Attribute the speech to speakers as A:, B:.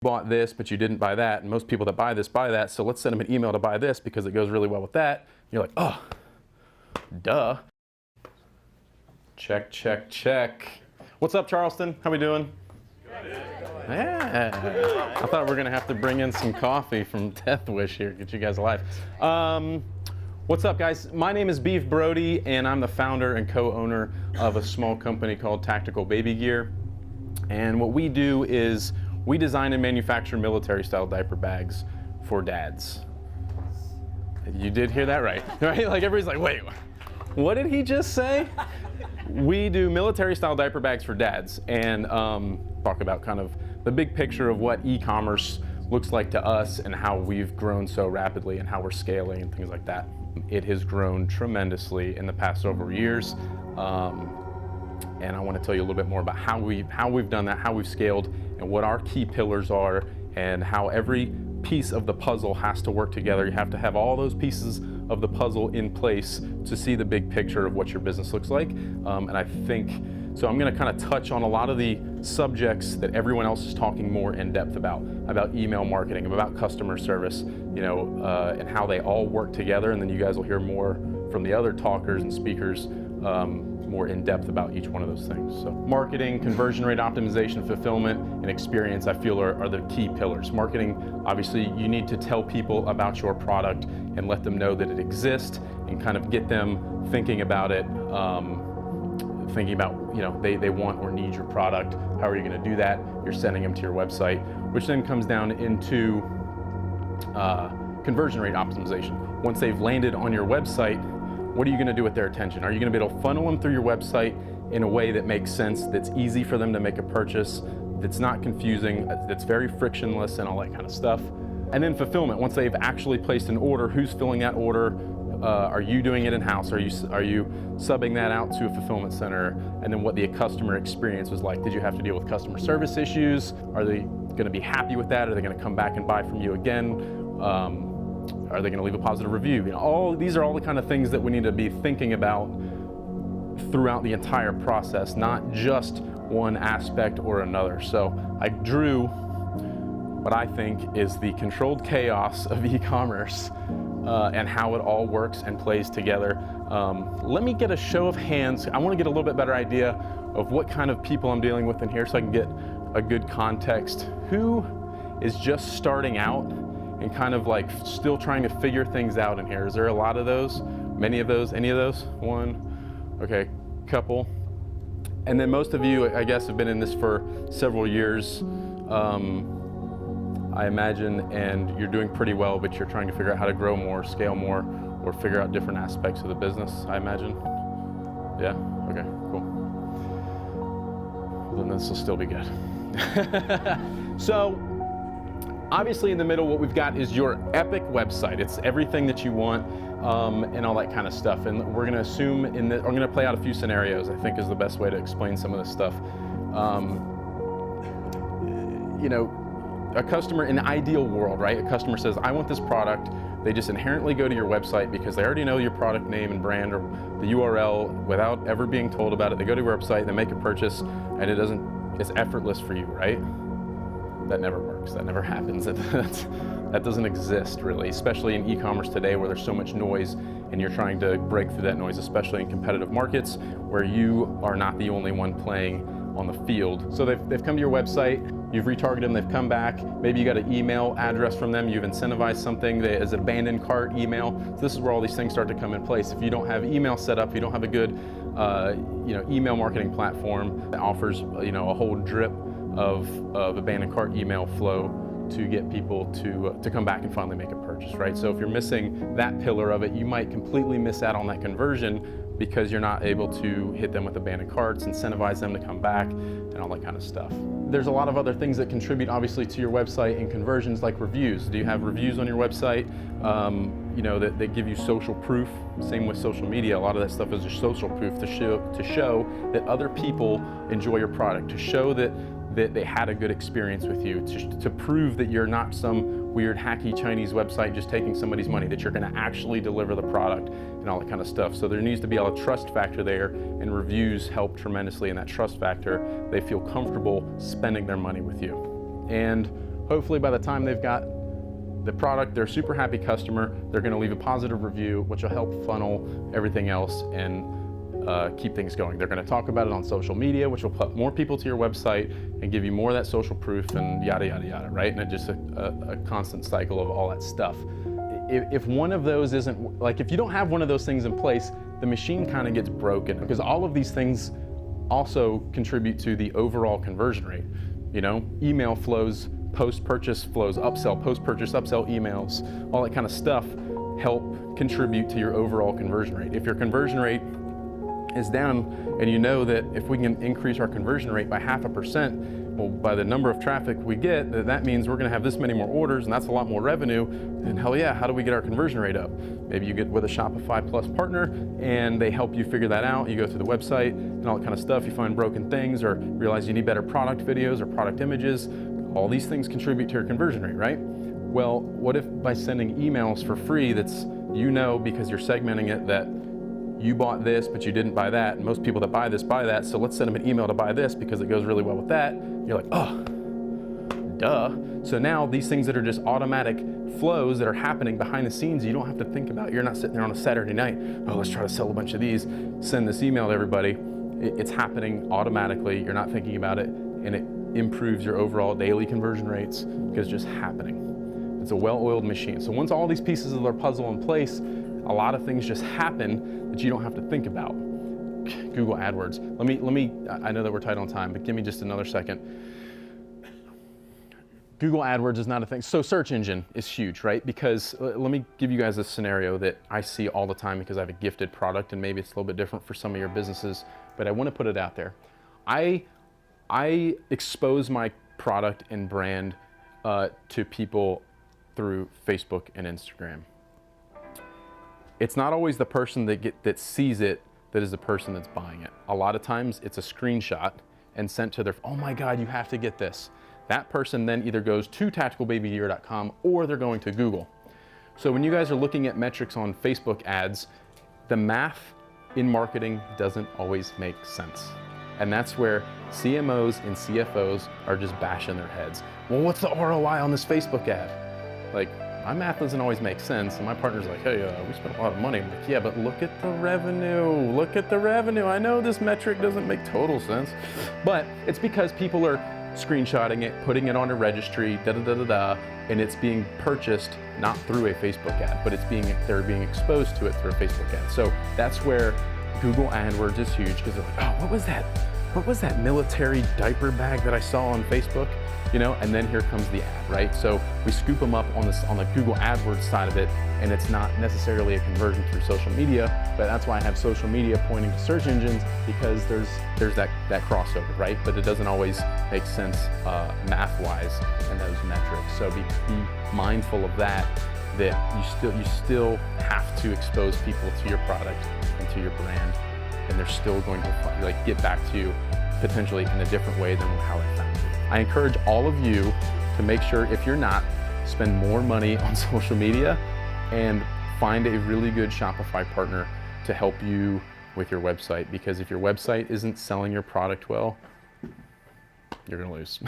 A: bought this, but you didn't buy that, and most people that buy this buy that, so let's send them an email to buy this because it goes really well with that. You're like, oh, duh. Check, check, check. What's up, Charleston? How we doing? Good. Yeah. I thought we were gonna have to bring in some coffee from Death Wish here, get you guys alive. What's up, guys? My name is Beav Brodie, and I'm the founder and co-owner of a small company called Tactical Baby Gear. And what we do is we design and manufacture military-style diaper bags for dads. You did hear that right, right? Like everybody's like, wait, what did he just say? We do military-style diaper bags for dads, and talk about kind of the big picture of what e-commerce looks like to us and how we've grown so rapidly and how we're scaling and things like that. It has grown tremendously in the past several years, and I want to tell you a little bit more about how we've done that, how we've scaled, and what our key pillars are, and how every piece of the puzzle has to work together. You have to have all those pieces of the puzzle in place to see the big picture of what your business looks like. And I think, so I'm going to kind of touch on a lot of the subjects that everyone else is talking more in depth about email marketing, about customer service, you know, and how they all work together. And then you guys will hear more from the other talkers and speakers more in depth about each one of those things. So marketing, conversion rate optimization, fulfillment, and experience, I feel are the key pillars. Marketing, obviously you need to tell people about your product and let them know that it exists and kind of get them thinking about it, thinking about, you know, they want or need your product. How are you going to do that? You're sending them to your website, which then comes down into conversion rate optimization. Once they've landed on your website, what are you going to do with their attention? Are you going to be able to funnel them through your website in a way that makes sense, that's easy for them to make a purchase, that's not confusing, that's very frictionless and all that kind of stuff? And then fulfillment, once they've actually placed an order, who's filling that order? Are you doing it in-house? Are you subbing that out to a fulfillment center? And then what the customer experience was like. Did you have to deal with customer service issues? Are they going to be happy with that? Are they going to come back and buy from you again? Are they going to leave a positive review? You know, these are all the kind of things that we need to be thinking about throughout the entire process, not just one aspect or another. So I drew what I think is the controlled chaos of e-commerce and how it all works and plays together. Let me get a show of hands. I want to get a little bit better idea of what kind of people I'm dealing with in here so I can get a good context. Who is just starting out and kind of like still trying to figure things out in here? Is there a lot of those? Many of those? Any of those? One? Okay, couple. And then most of you, I guess, have been in this for several years, I imagine, and you're doing pretty well, but you're trying to figure out how to grow more, scale more, or figure out different aspects of the business, I imagine. Yeah? Okay, cool. Well, then this will still be good. So, obviously in the middle, what we've got is your epic website. It's everything that you want and all that kind of stuff. And we're gonna assume I'm gonna play out a few scenarios, I think is the best way to explain some of this stuff. You know, a customer in the ideal world, right? A customer says, I want this product. They just inherently go to your website because they already know your product name and brand or the URL without ever being told about it. They go to your website, they make a purchase, and it's effortless for you, right? That never works, that never happens. That doesn't exist really, especially in e-commerce today where there's so much noise and you're trying to break through that noise, especially in competitive markets where you are not the only one playing on the field. So they've come to your website, you've retargeted them, they've come back, maybe you got an email address from them, you've incentivized something as an abandoned cart email. So this is where all these things start to come in place. If you don't have email set up, you don't have a good email marketing platform that offers a whole drip of abandoned cart email flow to get people to come back and finally make a purchase, right? So if you're missing that pillar of it, you might completely miss out on that conversion because you're not able to hit them with abandoned carts, incentivize them to come back, and all that kind of stuff. There's a lot of other things that contribute obviously to your website and conversions, like reviews. Do you have reviews on your website that give you social proof? Same with social media. A lot of that stuff is just social proof to show that other people enjoy your product, to show that they had a good experience with you, to prove that you're not some weird hacky Chinese website just taking somebody's money, that you're going to actually deliver the product and all that kind of stuff. So there needs to be a trust factor there, and reviews help tremendously in that trust factor. They feel comfortable spending their money with you. And hopefully by the time they've got the product, they're a super happy customer, they're gonna leave a positive review, which will help funnel everything else and keep things going. They're gonna talk about it on social media, which will put more people to your website and give you more of that social proof and yada, yada, yada, right? And it's just a constant cycle of all that stuff. If one of those isn't, like if you don't have one of those things in place, the machine kind of gets broken, because all of these things also contribute to the overall conversion rate. You know, email flows, post-purchase flows, upsell, post-purchase, upsell emails, all that kind of stuff help contribute to your overall conversion rate. If your conversion rate is down, and you know that if we can increase our conversion rate by 0.5%, well, by the number of traffic we get, that means we're gonna have this many more orders, and that's a lot more revenue, and hell yeah, how do we get our conversion rate up? Maybe you get with a Shopify Plus partner, and they help you figure that out. You go through the website and all that kind of stuff, you find broken things, or realize you need better product videos or product images. All these things contribute to your conversion rate, right? Well, what if by sending emails for free that's, you know, because you're segmenting it, that you bought this, but you didn't buy that, and most people that buy this buy that, so let's send them an email to buy this because it goes really well with that. You're like, oh, duh. So now these things that are just automatic flows that are happening behind the scenes, you don't have to think about. You're not sitting there on a Saturday night, oh, let's try to sell a bunch of these, send this email to everybody. It's happening automatically. You're not thinking about it, and it improves your overall daily conversion rates because it's just happening. It's a well-oiled machine. So once all these pieces of their puzzle in place, a lot of things just happen that you don't have to think about. Google AdWords. Let me, I know that we're tight on time, but give me just another second. Google AdWords is not a thing. So search engine is huge, right? Because let me give you guys a scenario that I see all the time because I have a gifted product, and maybe it's a little bit different for some of your businesses, but I want to put it out there. I expose my product and brand to people through Facebook and Instagram. It's not always the person that sees it that is the person that's buying it. A lot of times it's a screenshot and sent to their, oh my God, you have to get this. That person then either goes to tacticalbabygear.com or they're going to Google. So when you guys are looking at metrics on Facebook ads, the math in marketing doesn't always make sense. And that's where CMOs and CFOs are just bashing their heads. Well, what's the ROI on this Facebook ad? Like, my math doesn't always make sense, and my partner's like, hey, we spent a lot of money. I'm like, yeah, but look at the revenue. Look at the revenue. I know this metric doesn't make total sense, but it's because people are screenshotting it, putting it on a registry, and it's being purchased not through a Facebook ad, but they're being exposed to it through a Facebook ad. So that's where Google AdWords is huge, because they're like, oh, what was that? What was that military diaper bag that I saw on Facebook? You know, and then here comes the ad, right? So we scoop them up on the Google AdWords side of it, and it's not necessarily a conversion through social media, but that's why I have social media pointing to search engines, because there's that crossover, right? But it doesn't always make sense math-wise in those metrics. So be mindful of that you still have to expose people to your product and to your brand, and they're still going to get back to you potentially in a different way than how they found you. I encourage all of you to make sure, if you're not, spend more money on social media and find a really good Shopify partner to help you with your website, because if your website isn't selling your product well, you're gonna lose.